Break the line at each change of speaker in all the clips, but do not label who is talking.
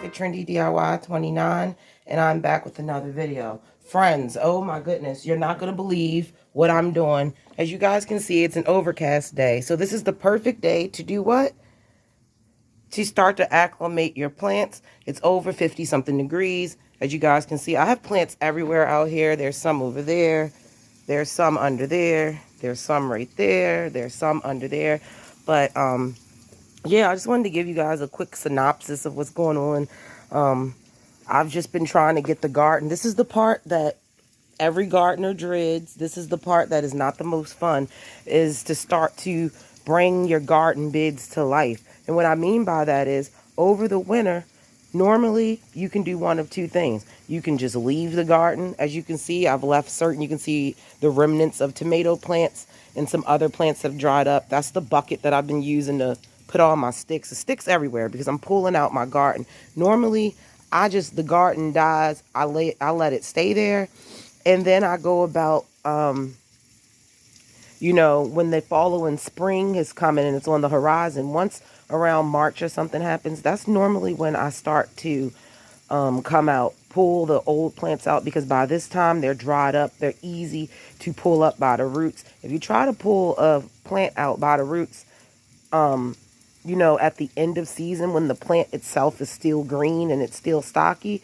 at Trendy DIY 29, and I'm back with another video. Friends, oh my goodness, you're not going to believe what I'm doing. As you guys can see, it's an overcast day. So this is the perfect day to do what? To start to acclimate your plants. It's over 50 something degrees. As you guys can see, I have plants everywhere out here. There's some over there. There's some under there. There's some right there. There's some under there. But yeah, I just wanted to give you guys a quick synopsis of what's going on. I've just been trying to get the garden. This is the part that every gardener dreads. This is the part that is not the most fun, is to start to bring your garden beds to life. And what I mean by that is, over the winter, normally you can do one of two things. You can just leave the garden. As you can see, I've left you can see the remnants of tomato plants and some other plants that have dried up. That's the bucket that I've been using to put all my sticks. The sticks everywhere because I'm pulling out my garden. Normally, the garden dies. I let it stay there. And then I go about, when the following spring is coming and it's on the horizon, once around March or something happens, that's normally when I start to come out, pull the old plants out, because by this time they're dried up. They're easy to pull up by the roots. If you try to pull a plant out by the roots, at the end of season when the plant itself is still green and it's still stocky,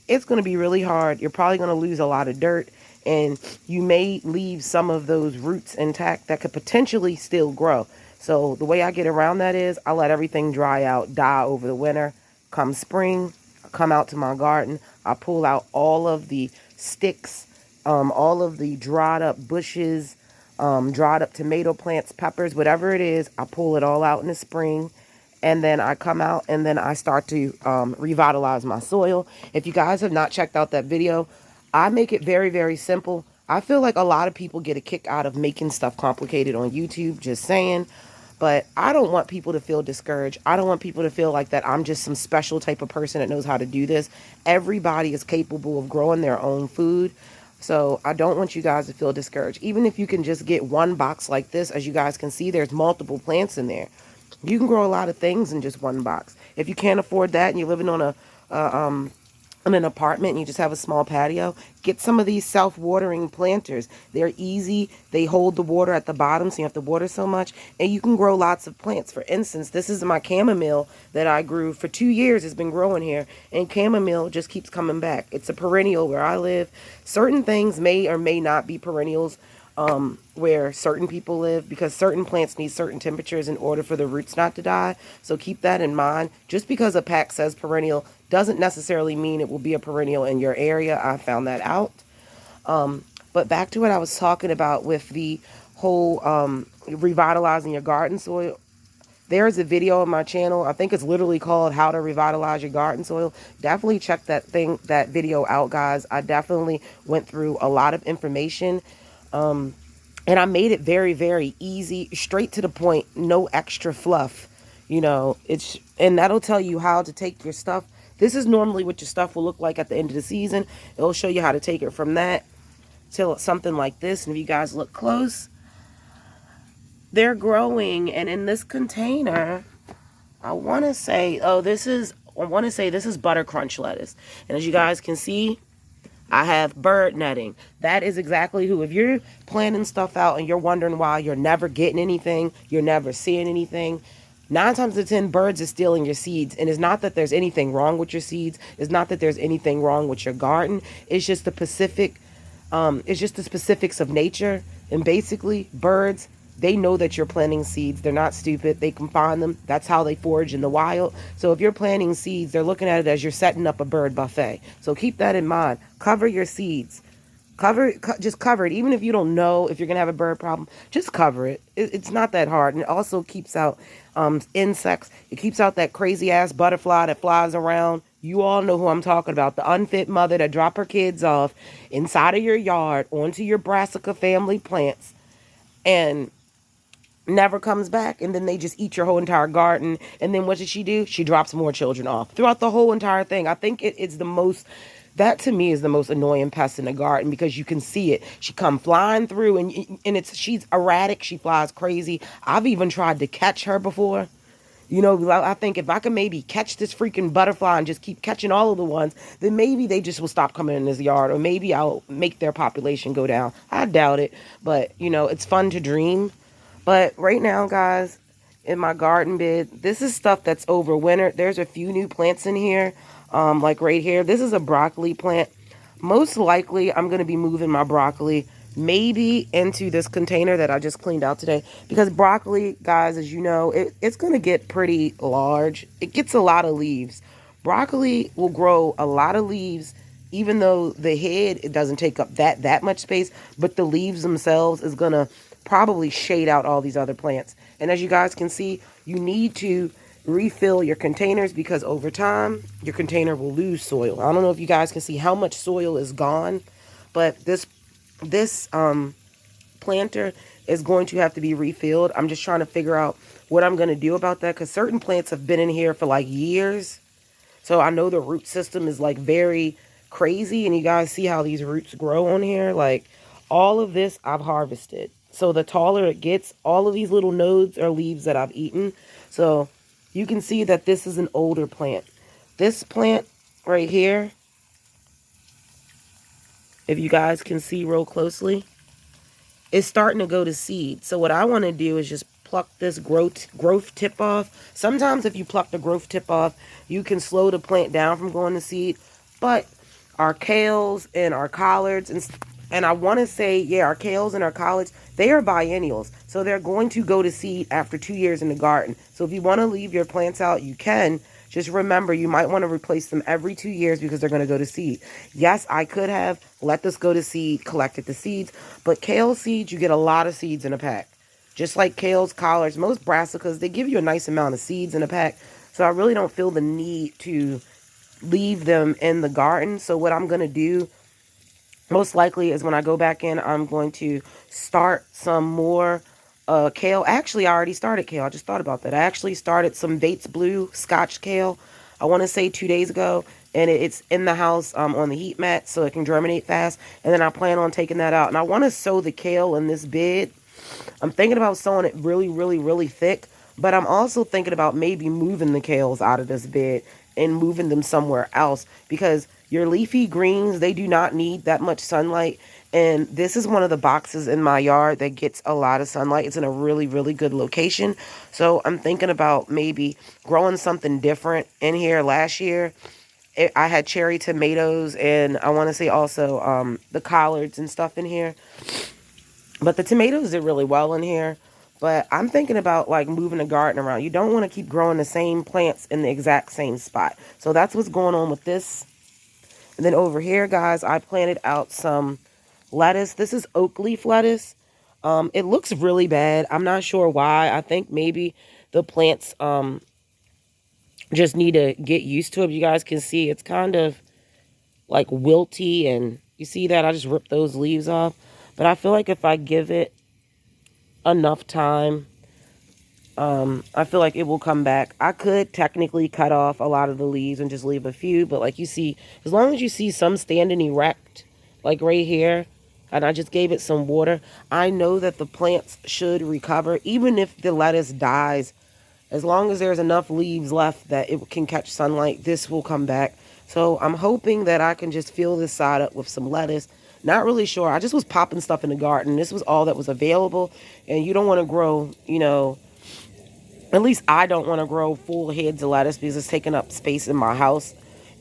it's going to be really hard. You're probably going to lose a lot of dirt, and you may leave some of those roots intact that could potentially still grow. So the way I get around that is I let everything dry out, die over the winter. Come spring, I come out to my garden. I pull out all of the sticks, all of the dried up bushes, dried up tomato plants, peppers, whatever it is. I pull it all out in the spring. And then I come out and then I start to revitalize my soil. If you guys have not checked out that video, I make it very, very simple. I feel like a lot of people get a kick out of making stuff complicated on YouTube, just saying. But I don't want people to feel discouraged. I don't want people to feel like that I'm just some special type of person that knows how to do this. Everybody is capable of growing their own food. So I don't want you guys to feel discouraged. Even if you can just get one box like this, as you guys can see, there's multiple plants in there. You can grow a lot of things in just one box. If you can't afford that and you're living on in an apartment and you just have a small patio, get some of these self-watering planters. They're easy. They hold the water at the bottom, so you have to water so much. And you can grow lots of plants. For instance, this is my chamomile that I grew for 2 years. It's been growing here. And chamomile just keeps coming back. It's a perennial where I live. Certain things may or may not be perennials where certain people live, because certain plants need certain temperatures in order for the roots not to die. So keep that in mind. Just because a pack says perennial doesn't necessarily mean it will be a perennial in your area. I found that out. But back to what I was talking about with the whole revitalizing your garden soil. There's a video on my channel. I think it's literally called How to Revitalize Your Garden Soil. Definitely check that video out, guys. I definitely went through a lot of information. And I made it very, very easy, straight to the point, no extra fluff. And that'll tell you how to take your stuff. This is normally what your stuff will look like at the end of the season. It'll show you how to take it from that till something like this. And if you guys look close, they're growing. And in this container, I want to say this is butter crunch lettuce. And as you guys can see, I have bird netting. That is exactly if you're planning stuff out and you're wondering why you're never getting anything, you're never seeing anything, 9 times out of 10, birds are stealing your seeds. And it's not that there's anything wrong with your seeds. It's not that there's anything wrong with your garden. It's just the specifics of nature. And basically, birds, they know that you're planting seeds. They're not stupid. They can find them. That's how they forage in the wild. So if you're planting seeds, they're looking at it as you're setting up a bird buffet. So keep that in mind. Cover your seeds. Just cover it. Even if you don't know if you're going to have a bird problem, just cover it. It's not that hard. And it also keeps out insects. It keeps out that crazy ass butterfly that flies around. You all know who I'm talking about. The unfit mother that drop her kids off inside of your yard onto your brassica family plants and never comes back, and then they just eat your whole entire garden. And then what does she do? She drops more children off throughout the whole entire thing. I think it's the most, that to me is the most annoying pest in the garden, because you can see it. She come flying through, and she's erratic. She flies crazy. I've even tried to catch her before. You know, I think if I could maybe catch this freaking butterfly and just keep catching all of the ones, then maybe they just will stop coming in this yard, or maybe I'll make their population go down. I doubt it, but you know, it's fun to dream. But right now, guys, in my garden bed, this is stuff that's over winter. There's a few new plants in here, like right here. This is a broccoli plant. Most likely, I'm going to be moving my broccoli maybe into this container that I just cleaned out today, because broccoli, guys, as you know, it's going to get pretty large. It gets a lot of leaves. Broccoli will grow a lot of leaves, even though the head, it doesn't take up that much space, but the leaves themselves is going to probably shade out all these other plants. And as you guys can see, you need to refill your containers, because over time your container will lose soil. I don't know if you guys can see how much soil is gone, but this planter is going to have to be refilled. I'm just trying to figure out what I'm going to do about that, because certain plants have been in here for like years. So I know the root system is like very crazy, and you guys see how these roots grow on here. Like all of this I've harvested. So the taller it gets, all of these little nodes are leaves that I've eaten. So you can see that this is an older plant. This plant right here, if you guys can see real closely, is starting to go to seed. So what I want to do is just pluck this growth tip off. Sometimes if you pluck the growth tip off, you can slow the plant down from going to seed. But our kales and our collards, and I want to say, yeah, our kales and our collards, they are biennials. So they're going to go to seed after 2 years in the garden. So if you want to leave your plants out, you can. Just remember, you might want to replace them every 2 years, because they're going to go to seed. Yes, I could have let this go to seed, collected the seeds, but kale seeds, you get a lot of seeds in a pack. Just like kales, collards, most brassicas, they give you a nice amount of seeds in a pack. So I really don't feel the need to leave them in the garden. So what I'm going to do, most likely, is when I go back in, I'm going to start some more kale. Actually, I already started kale. I just thought about that. I actually started some Bates Blue Scotch kale, I want to say 2 days ago. And it's in the house on the heat mat, so it can germinate fast. And then I plan on taking that out. And I want to sow the kale in this bed. I'm thinking about sowing it really, really, really thick. But I'm also thinking about maybe moving the kales out of this bed and moving them somewhere else, because your leafy greens, they do not need that much sunlight. And this is one of the boxes in my yard that gets a lot of sunlight. It's in a really, really good location. So I'm thinking about maybe growing something different in here. Last year, I had cherry tomatoes, and I want to say also the collards and stuff in here. But the tomatoes did really well in here. But I'm thinking about like moving the garden around. You don't want to keep growing the same plants in the exact same spot. So that's what's going on with this. And then over here, guys, I planted out some lettuce. This is oak leaf lettuce. It looks really bad. I'm not sure why. I think maybe the plants just need to get used to it. You guys can see it's kind of like wilty, and you see that? I just ripped those leaves off. But I feel like if I give it enough time, I feel like it will come back. I could technically cut off a lot of the leaves and just leave a few, but like you see, as long as you see some standing erect, like right here, and I just gave it some water, I know that the plants should recover. Even if the lettuce dies, as long as there's enough leaves left that it can catch sunlight, this will come back. So I'm hoping that I can just fill this side up with some lettuce. Not really sure. I just was popping stuff in the garden. This was all that was available. And you don't want to grow, you know, at least I don't want to grow full heads of lettuce, because it's taking up space in my house.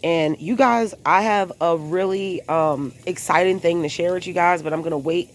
And you guys, I have a really exciting thing to share with you guys, but I'm going to wait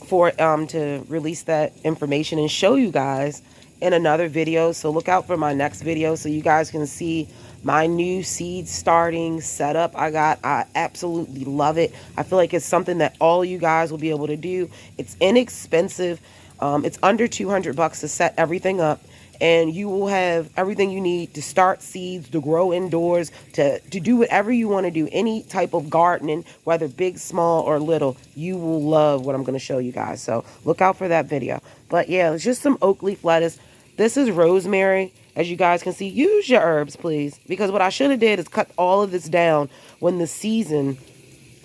for it to release that information and show you guys in another video. So look out for my next video so you guys can see my new seed starting setup I got. I absolutely love it. I feel like it's something that all you guys will be able to do. It's inexpensive. It's under $200 to set everything up. And you will have everything you need to start seeds, to grow indoors, to do whatever you want to do. Any type of gardening, whether big, small, or little, you will love what I'm going to show you guys. So look out for that video. But yeah, it's just some oak leaf lettuce. This is rosemary. As you guys can see, use your herbs, please. Because what I should have did is cut all of this down when the season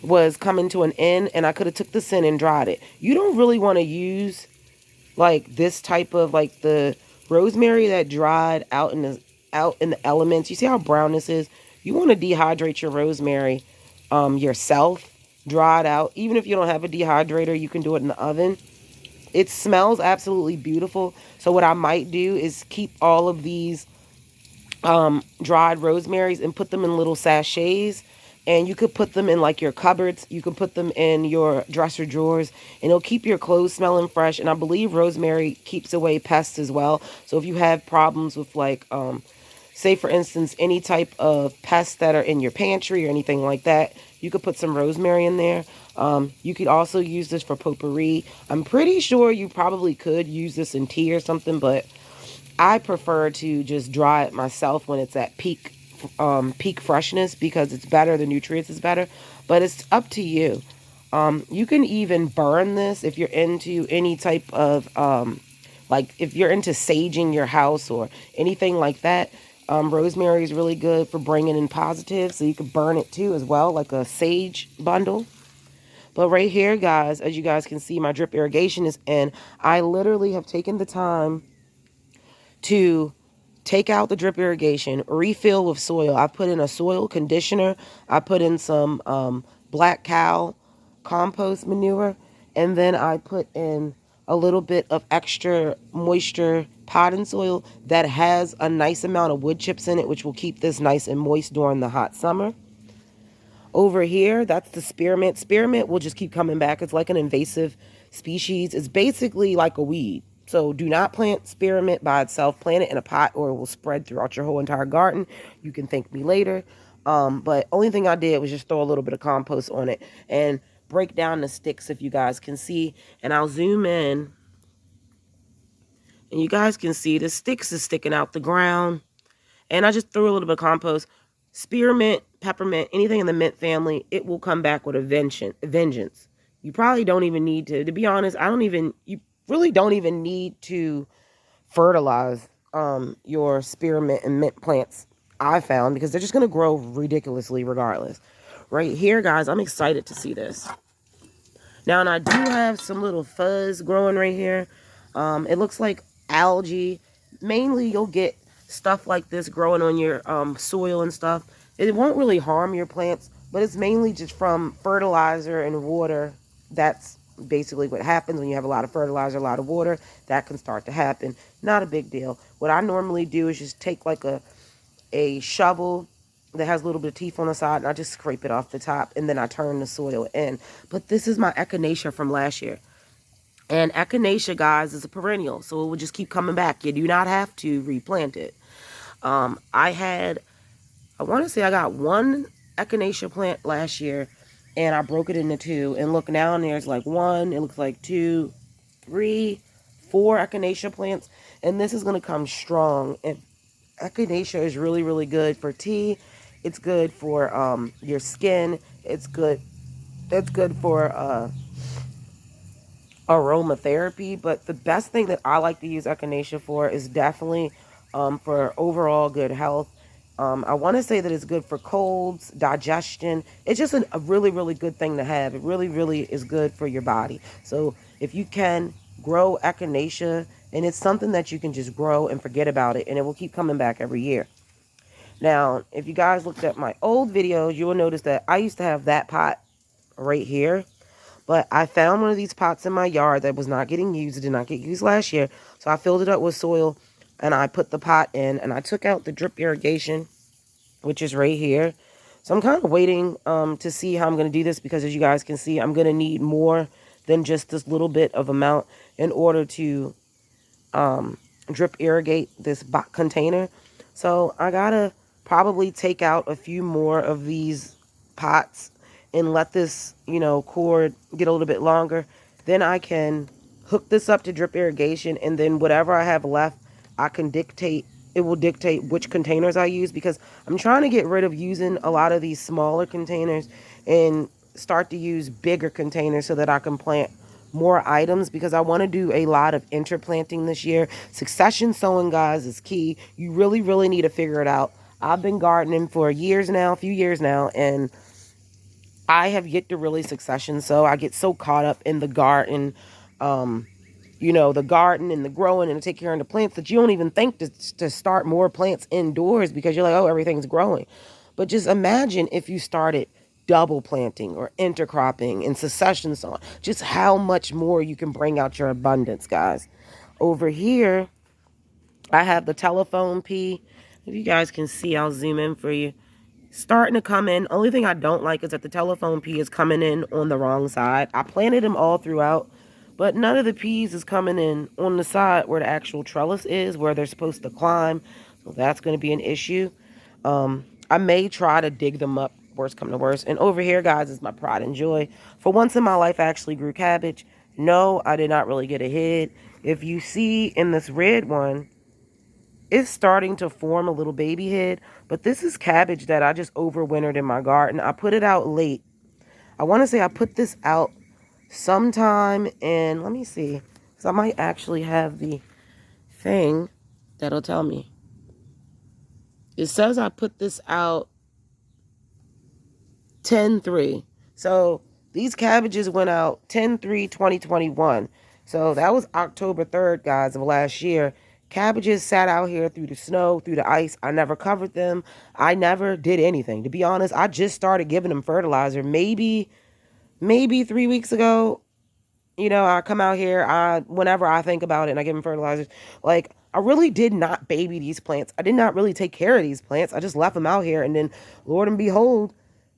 was coming to an end. And I could have took this in and dried it. You don't really want to use like this type of like the Rosemary that dried out in the elements. You see how brown this is? You want to dehydrate your rosemary yourself, dry it out. Even if you don't have a dehydrator, you can do it in the oven. It smells absolutely beautiful. So what I might do is keep all of these dried rosemaries and put them in little sachets. And you could put them in like your cupboards. You can put them in your dresser drawers, and it'll keep your clothes smelling fresh. And I believe rosemary keeps away pests as well. So if you have problems with like, say for instance, any type of pests that are in your pantry or anything like that, you could put some rosemary in there. You could also use this for potpourri. I'm pretty sure you probably could use this in tea or something, but I prefer to just dry it myself when it's at peak freshness, because it's better. The nutrients is better, but it's up to you. You can even burn this if you're into any type of like if you're into saging your house or anything like that. Rosemary is really good for bringing in positive, so you could burn it too as well, like a sage bundle. But right here, guys, as you guys can see, my drip irrigation is in. I literally have taken the time to take out the drip irrigation, refill with soil. I put in a soil conditioner. I put in some black cow compost manure. And then I put in a little bit of extra moisture potting soil that has a nice amount of wood chips in it, which will keep this nice and moist during the hot summer. Over here, that's the spearmint. Spearmint will just keep coming back. It's like an invasive species. It's basically like a weed. So do not plant spearmint by itself. Plant it in a pot or it will spread throughout your whole entire garden. You can thank me later. But only thing I did was just throw a little bit of compost on it and break down the sticks, if you guys can see. And I'll zoom in. And you guys can see the sticks is sticking out the ground. And I just threw a little bit of compost. Spearmint, peppermint, anything in the mint family, it will come back with a vengeance. You probably don't even need to be honest, you really don't even need to fertilize your spearmint and mint plants, I found, because they're just going to grow ridiculously regardless. Right here, guys, I'm excited to see this. Now, and I do have some little fuzz growing right here. It looks like algae. Mainly, you'll get stuff like this growing on your soil and stuff. It won't really harm your plants, but it's mainly just from fertilizer and water. That's basically what happens when you have a lot of fertilizer, a lot of water. That can start to happen. Not a big deal. What I normally do is just take like a shovel that has a little bit of teeth on the side, and I just scrape it off the top, and then I turn the soil in. But this is my echinacea from last year. And echinacea, guys, is a perennial, so it will just keep coming back. You do not have to replant it. I want to say I got one echinacea plant last year, and I broke it into two. And look, now there's like one, it looks like two, three, four echinacea plants. And this is going to come strong. And echinacea is really, really good for tea. It's good for your skin. It's good. It's good for aromatherapy. But the best thing that I like to use echinacea for is definitely for overall good health. I want to say that it's good for colds, digestion. It's just a really, really good thing to have. It really, really is good for your body. So if you can grow echinacea, and it's something that you can just grow and forget about it, and it will keep coming back every year. Now, if you guys looked at my old videos, you will notice that I used to have that pot right here. But I found one of these pots in my yard that was not getting used. It did not get used last year. So I filled it up with soil, and I put the pot in, and I took out the drip irrigation, which is right here. So I'm kind of waiting to see how I'm going to do this, because as you guys can see, I'm going to need more than just this little bit of amount in order to drip irrigate this container. So I got to probably take out a few more of these pots and let this, cord get a little bit longer. Then I can hook this up to drip irrigation, and then whatever I have left, it will dictate which containers I use, because I'm trying to get rid of using a lot of these smaller containers and start to use bigger containers so that I can plant more items, because I want to do a lot of interplanting this year. Succession sowing, guys, is key. You really, really need to figure it out. I've been gardening for a few years now, and I have yet to really succession sow. I get so caught up in the garden the garden and the growing and to take care of the plants, that you don't even think to start more plants indoors because you're like, oh, everything's growing. But just imagine if you started double planting or intercropping and succession sowing, just how much more you can bring out your abundance, guys. Over here, I have the telephone pea. If you guys can see, I'll zoom in for you. Starting to come in. Only thing I don't like is that the telephone pea is coming in on the wrong side. I planted them all throughout, but none of the peas is coming in on the side where the actual trellis is, where they're supposed to climb. So that's going to be an issue. I may try to dig them up, worst come to worst. And over here, guys, is my pride and joy. For once in my life, I actually grew cabbage. No, I did not really get a head. If you see in this red one, it's starting to form a little baby head, but this is cabbage that I just overwintered in my garden. I put it out late. I want to say I put this out sometime in, let me see, because I might actually have the thing that'll tell me. It says I put this out 10/3. So these cabbages went out 10/3/2021. So that was October 3rd, guys, of last year. Cabbages sat out here through the snow, through the ice. I never covered them. I never did anything. To be honest, I just started giving them fertilizer maybe 3 weeks ago. I come out here, whenever I think about it and I give them fertilizers. Like, I really did not baby these plants. I did not really take care of these plants. I just left them out here, and then, Lord and behold,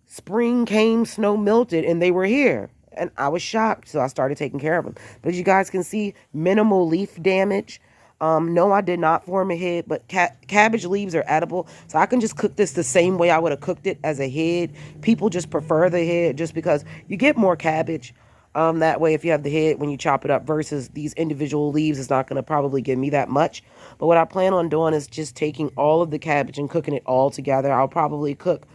spring came, snow melted, and they were here. And I was shocked, so I started taking care of them. But as you guys can see, minimal leaf damage. No, I did not form a head, but cabbage leaves are edible. So I can just cook this the same way I would have cooked it as a head. People just prefer the head just because you get more cabbage. That way, if you have the head when you chop it up versus these individual leaves, it's not going to probably give me that much. But what I plan on doing is just taking all of the cabbage and cooking it all together. I'll probably cook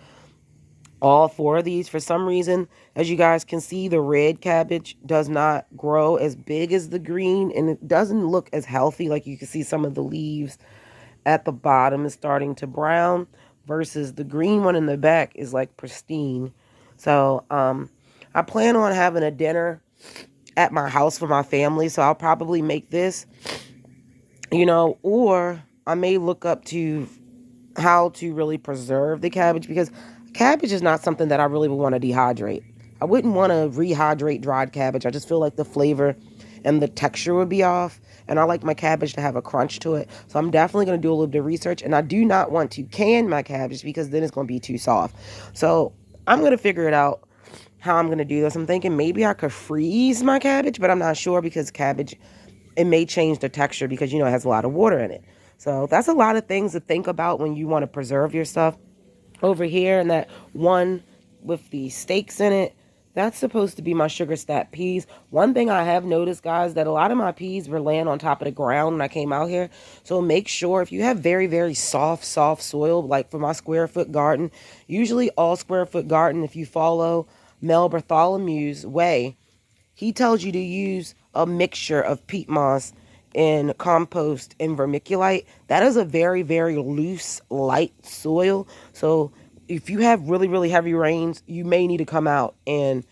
all 4 of these. For some reason, as you guys can see, the red cabbage does not grow as big as the green, and it doesn't look as healthy. Like, you can see some of the leaves at the bottom is starting to brown versus the green one in the back is like pristine. So I plan on having a dinner at my house for my family, so I'll probably make this, or I may look up to how to really preserve the cabbage, because cabbage is not something that I really would want to dehydrate. I wouldn't want to rehydrate dried cabbage. I just feel like the flavor and the texture would be off, and I like my cabbage to have a crunch to it. So I'm definitely going to do a little bit of research, and I do not want to can my cabbage because then it's going to be too soft. So I'm going to figure it out how I'm going to do this. I'm thinking maybe I could freeze my cabbage, but I'm not sure because cabbage, it may change the texture because, it has a lot of water in it. So that's a lot of things to think about when you want to preserve your stuff. Over here, and that one with the steaks in it, that's supposed to be my sugar snap peas. One thing I have noticed, guys, that a lot of my peas were laying on top of the ground when I came out here. So make sure if you have very, very soft soil, like for my square foot garden, usually all square foot garden, if you follow Mel Bartholomew's way, he tells you to use a mixture of peat moss and compost and vermiculite. That is a very, very loose, light soil. So if you have really, really heavy rains, you may need to come out and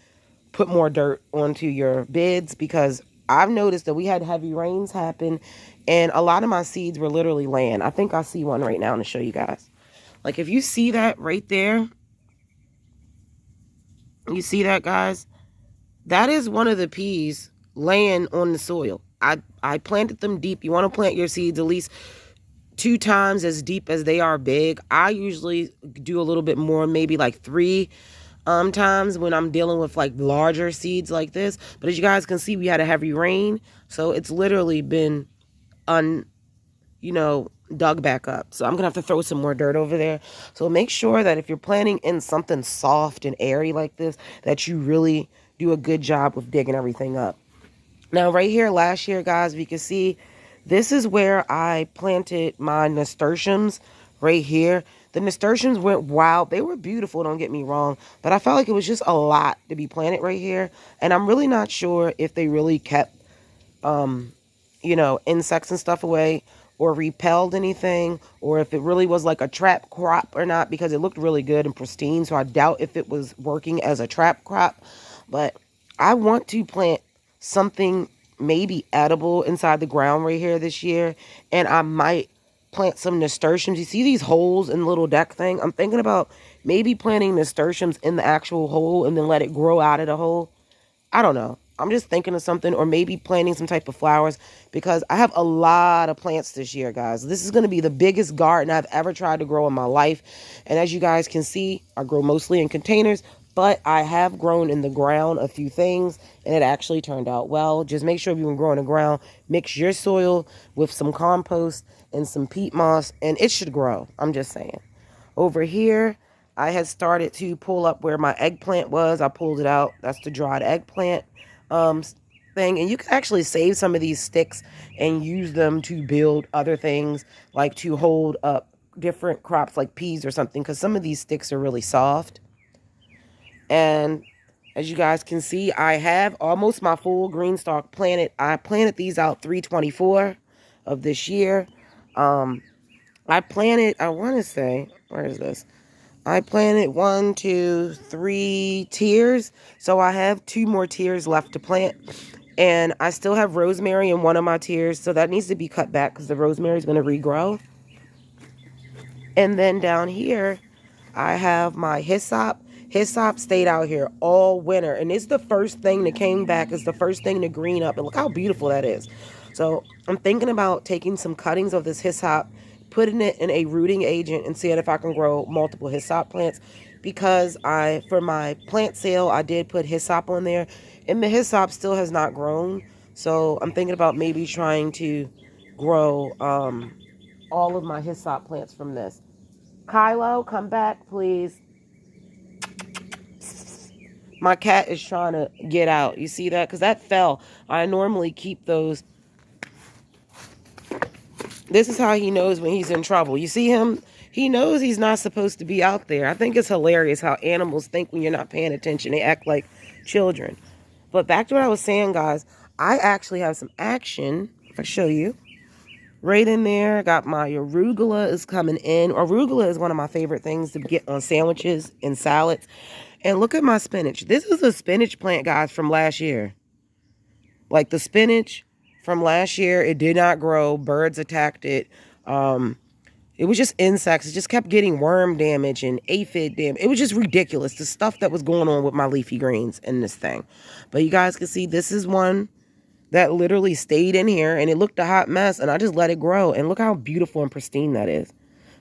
put more dirt onto your beds, because I've noticed that we had heavy rains happen and a lot of my seeds were literally laying. I think I see one right now to show you guys. Like, if you see that right there, you see that, guys? That is one of the peas laying on the soil. I planted them deep. You want to plant your seeds at least 2 times as deep as they are big. I usually do a little bit more, maybe like 3 times when I'm dealing with like larger seeds like this. But as you guys can see, we had a heavy rain, so it's literally been dug back up. So I'm gonna have to throw some more dirt over there. So make sure that if you're planting in something soft and airy like this, that you really do a good job with digging everything up. Now right here last year, guys, we can see this is where I planted my nasturtiums right here. The nasturtiums went wild. They were beautiful, don't get me wrong, but I felt like it was just a lot to be planted right here. And I'm really not sure if they really kept, insects and stuff away or repelled anything, or if it really was like a trap crop or not, because it looked really good and pristine. So I doubt if it was working as a trap crop, but I want to plant something maybe edible inside the ground right here this year. And I might plant some nasturtiums. You see these holes in the little deck thing? I'm thinking about maybe planting nasturtiums in the actual hole and then let it grow out of the hole. I don't know. I'm just thinking of something, or maybe planting some type of flowers, because I have a lot of plants this year, guys. This is going to be the biggest garden I've ever tried to grow in my life. And as you guys can see, I grow mostly in containers, but I have grown in the ground a few things, and it actually turned out well. Just make sure if you can grow in the ground, mix your soil with some compost and some peat moss, and it should grow. I'm just saying. Over here, I had started to pull up where my eggplant was. I pulled it out. That's the dried eggplant um, thing. And you can actually save some of these sticks and use them to build other things, like to hold up different crops like peas or something, because some of these sticks are really soft. And as you guys can see, I have almost my full green stalk planted. I planted these out 3/24 of this year. I planted, I want to say, where is this? I planted 1, 2, 3 tiers. So I have 2 more tiers left to plant. And I still have rosemary in one of my tiers. So that needs to be cut back because the rosemary is going to regrow. And then down here, I have my hyssop. Hyssop stayed out here all winter. And it's the first thing that came back. It's the first thing to green up. And look how beautiful that is. So I'm thinking about taking some cuttings of this hyssop, putting it in a rooting agent, and seeing if I can grow multiple hyssop plants. Because for my plant sale, I did put hyssop on there. And the hyssop still has not grown. So I'm thinking about maybe trying to grow all of my hyssop plants from this. Kylo, come back, please. My cat is trying to get out. You see that? Because that fell. I normally keep those. This is how he knows when he's in trouble. You see him? He knows he's not supposed to be out there. I think it's hilarious how animals think when you're not paying attention. They act like children. But back to what I was saying, guys. I actually have some action. If I show you. Right in there, I got my arugula is coming in. Arugula is one of my favorite things to get on sandwiches and salads. And look at my spinach. This is a spinach plant, guys, from last year. Like the spinach from last year, it did not grow. Birds attacked it. It was just insects. It just kept getting worm damage and aphid damage. It was just ridiculous, the stuff that was going on with my leafy greens in this thing. But you guys can see this is one that literally stayed in here, and it looked a hot mess, and I just let it grow. And look how beautiful and pristine that is.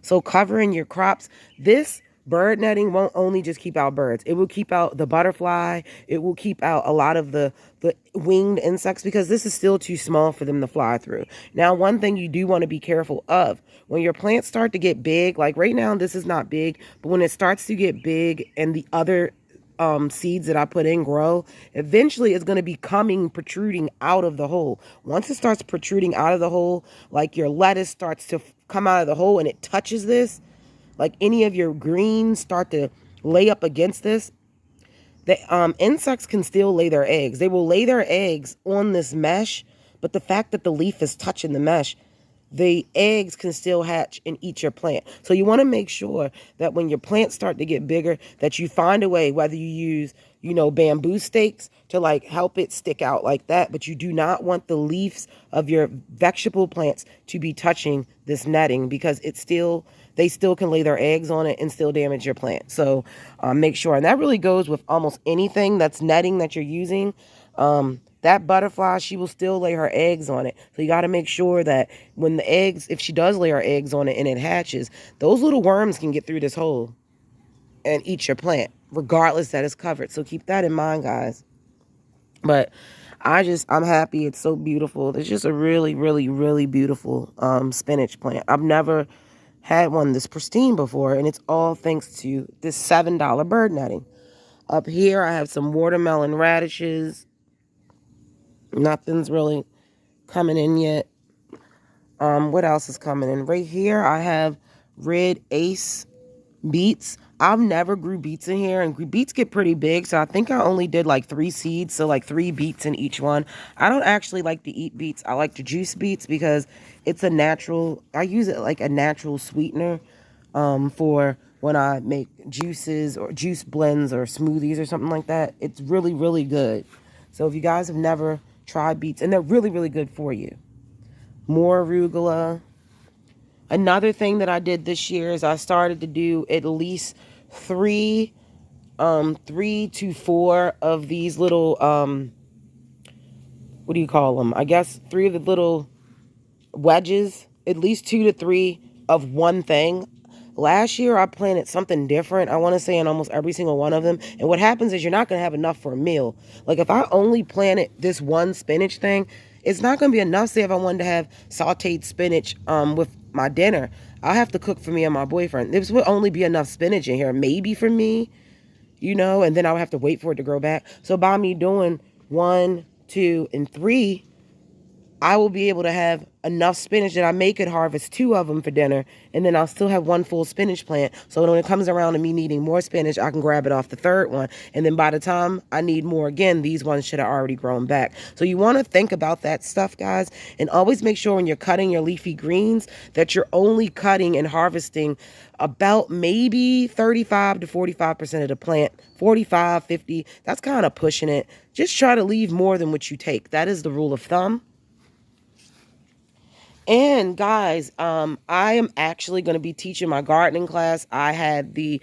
So covering your crops, this bird netting won't only just keep out birds. It will keep out the butterfly. It will keep out a lot of the winged insects, because this is still too small for them to fly through. Now, one thing you do want to be careful of, when your plants start to get big, like right now this is not big, but when it starts to get big and the other seeds that I put in grow, eventually it's going to be protruding out of the hole. Once it starts protruding out of the hole, like your lettuce starts to come out of the hole and it touches this, like any of your greens start to lay up against this, the insects can still lay their eggs. They will lay their eggs on this mesh, but the fact that the leaf is touching the mesh, the eggs can still hatch and eat your plant. So you want to make sure that when your plants start to get bigger, that you find a way, whether you use, bamboo stakes to like help it stick out like that, but you do not want the leaves of your vegetable plants to be touching this netting, because they still can lay their eggs on it and still damage your plant. So make sure, and that really goes with almost anything that's netting that you're using. That butterfly, she will still lay her eggs on it. So you got to make sure that when the eggs, if she does lay her eggs on it and it hatches, those little worms can get through this hole and eat your plant, regardless that it's covered. So keep that in mind, guys. But I'm happy. It's so beautiful. It's just a really, really, really beautiful spinach plant. I've never had one this pristine before, and it's all thanks to this $7 bird netting. Up here, I have some watermelon radishes. Nothing's really coming in yet. What else is coming in? Right here, I have red ace beets. I've never grew beets in here, and beets get pretty big, so I think I only did like 3 seeds, so like 3 beets in each one. I don't actually like to eat beets. I like to juice beets because it's a natural, I use it like a natural sweetener for when I make juices or juice blends or smoothies or something like that. It's really, really good. So if you guys have never tribe beets, and they're really, really good for you. More arugula. Another thing that I did this year is I started to do at least three to four of these little what do you call them? I guess three of the little wedges, at least 2 to 3 of one thing. Last year I planted something different, I want to say, in almost every single one of them. And what happens is you're not going to have enough for a meal. Like if I only planted this one spinach thing, it's not going to be enough. Say if I wanted to have sauteed spinach with my dinner, I'll have to cook for me and my boyfriend. This would only be enough spinach in here, maybe for me, and then I would have to wait for it to grow back. So by me doing 1, 2, and 3, I will be able to have enough spinach that I may could harvest 2 of them for dinner, and then I'll still have 1 full spinach plant. So when it comes around to me needing more spinach, I can grab it off the 3rd one. And then by the time I need more again, these ones should have already grown back. So you want to think about that stuff, guys, and always make sure when you're cutting your leafy greens that you're only cutting and harvesting about maybe 35 to 45% of the plant. 45, 50, that's kind of pushing it. Just try to leave more than what you take. That is the rule of thumb. And guys, I am actually going to be teaching my gardening class. I had the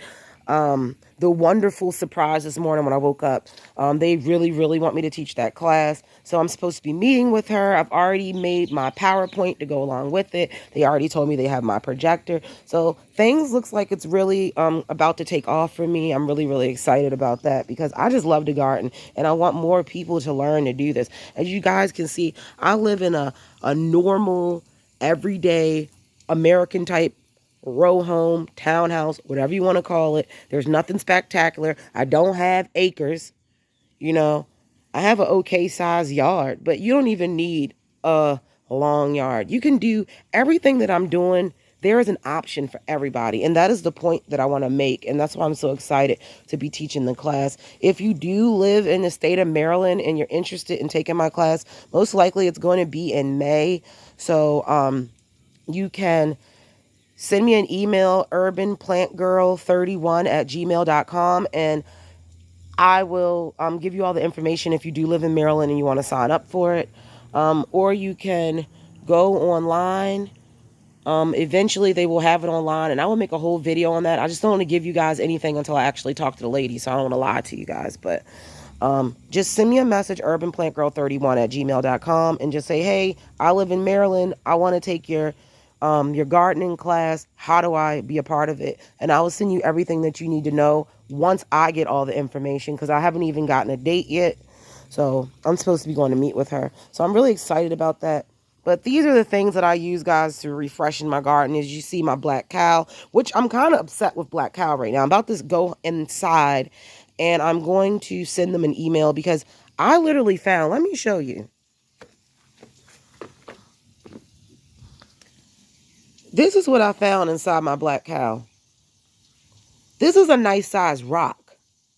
wonderful surprise this morning when I woke up. They really, really want me to teach that class. So I'm supposed to be meeting with her. I've already made my PowerPoint to go along with it. They already told me they have my projector. So things looks like it's really about to take off for me. I'm really, really excited about that because I just love to garden and I want more people to learn to do this. As you guys can see, I live in a normal, everyday American type row home, townhouse, whatever you want to call it. There's nothing spectacular. I don't have acres, I have an okay size yard, but you don't even need a long yard. You can do everything that I'm doing. There is an option for everybody, and that is the point that I want to make, and that's why I'm so excited to be teaching the class. If you do live in the state of Maryland and you're interested in taking my class, most likely it's going to be in May. So you can send me an email, urbanplantgirl31@gmail.com, and I will give you all the information if you do live in Maryland and you want to sign up for it. Or you can go online. Eventually they will have it online, and I will make a whole video on that. I just don't want to give you guys anything until I actually talk to the lady, so I don't want to lie to you guys. But just send me a message, urbanplantgirl31@gmail.com, and just say, hey, I live in Maryland. I want to take your gardening class. How do I be a part of it? And I will send you everything that you need to know once I get all the information, because I haven't even gotten a date yet. So I'm supposed to be going to meet with her. So I'm really excited about that. But these are the things that I use, guys, to refresh in my garden. As you see, my black cow, which I'm kind of upset with black cow right now. I'm about to go inside, and I'm going to send them an email because I literally found, let me show you. This is what I found inside my black cow. This is a nice size rock.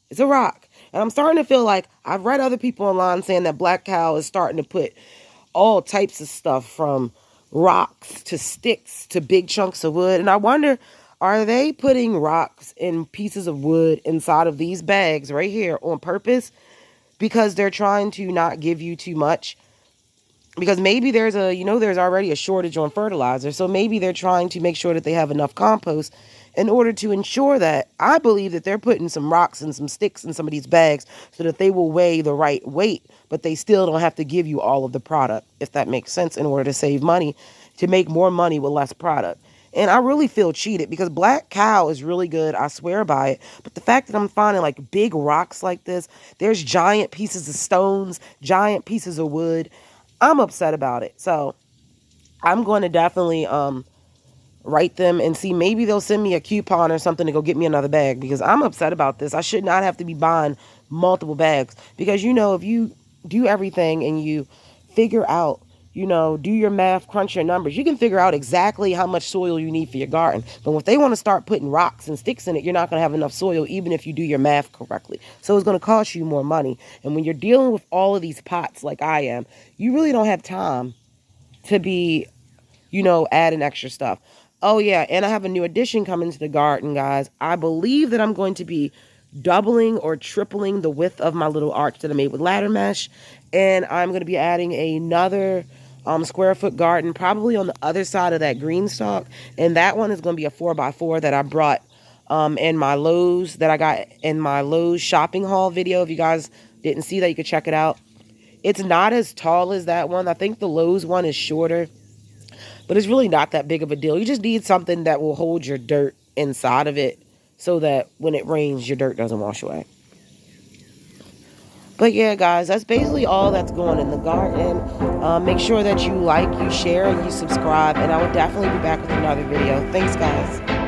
It's a rock. And I'm starting to feel like I've read other people online saying that black cow is starting to put all types of stuff from rocks to sticks to big chunks of wood. And I wonder, are they putting rocks and pieces of wood inside of these bags right here on purpose because they're trying to not give you too much? Because maybe there's already a shortage on fertilizer. So maybe they're trying to make sure that they have enough compost in order to ensure that. I believe that they're putting some rocks and some sticks in some of these bags so that they will weigh the right weight, but they still don't have to give you all of the product, if that makes sense, in order to save money, to make more money with less product. And I really feel cheated because black cow is really good. I swear by it. But the fact that I'm finding like big rocks like this, there's giant pieces of stones, giant pieces of wood, I'm upset about it. So I'm going to definitely write them and see, maybe they'll send me a coupon or something to go get me another bag, because I'm upset about this. I should not have to be buying multiple bags, because if you do everything and you figure out, do your math, crunch your numbers, you can figure out exactly how much soil you need for your garden. But if they want to start putting rocks and sticks in it, you're not going to have enough soil, even if you do your math correctly. So it's going to cost you more money. And when you're dealing with all of these pots like I am, you really don't have time to be, adding extra stuff. Oh yeah, and I have a new addition coming to the garden, guys. I believe that I'm going to be doubling or tripling the width of my little arch that I made with ladder mesh. And I'm going to be adding another square foot garden, probably on the other side of that green stalk. And that one is going to be a 4x4 that I brought in my Lowe's, that I got in my Lowe's shopping haul video. If you guys didn't see that, you could check it out. It's not as tall as that one. I think the Lowe's one is shorter, but it's really not that big of a deal. You just need something that will hold your dirt inside of it so that when it rains, your dirt doesn't wash away. But yeah, guys, that's basically all that's going in the garden. Make sure that you like, you share, and you subscribe, and I will definitely be back with another video. Thanks, guys.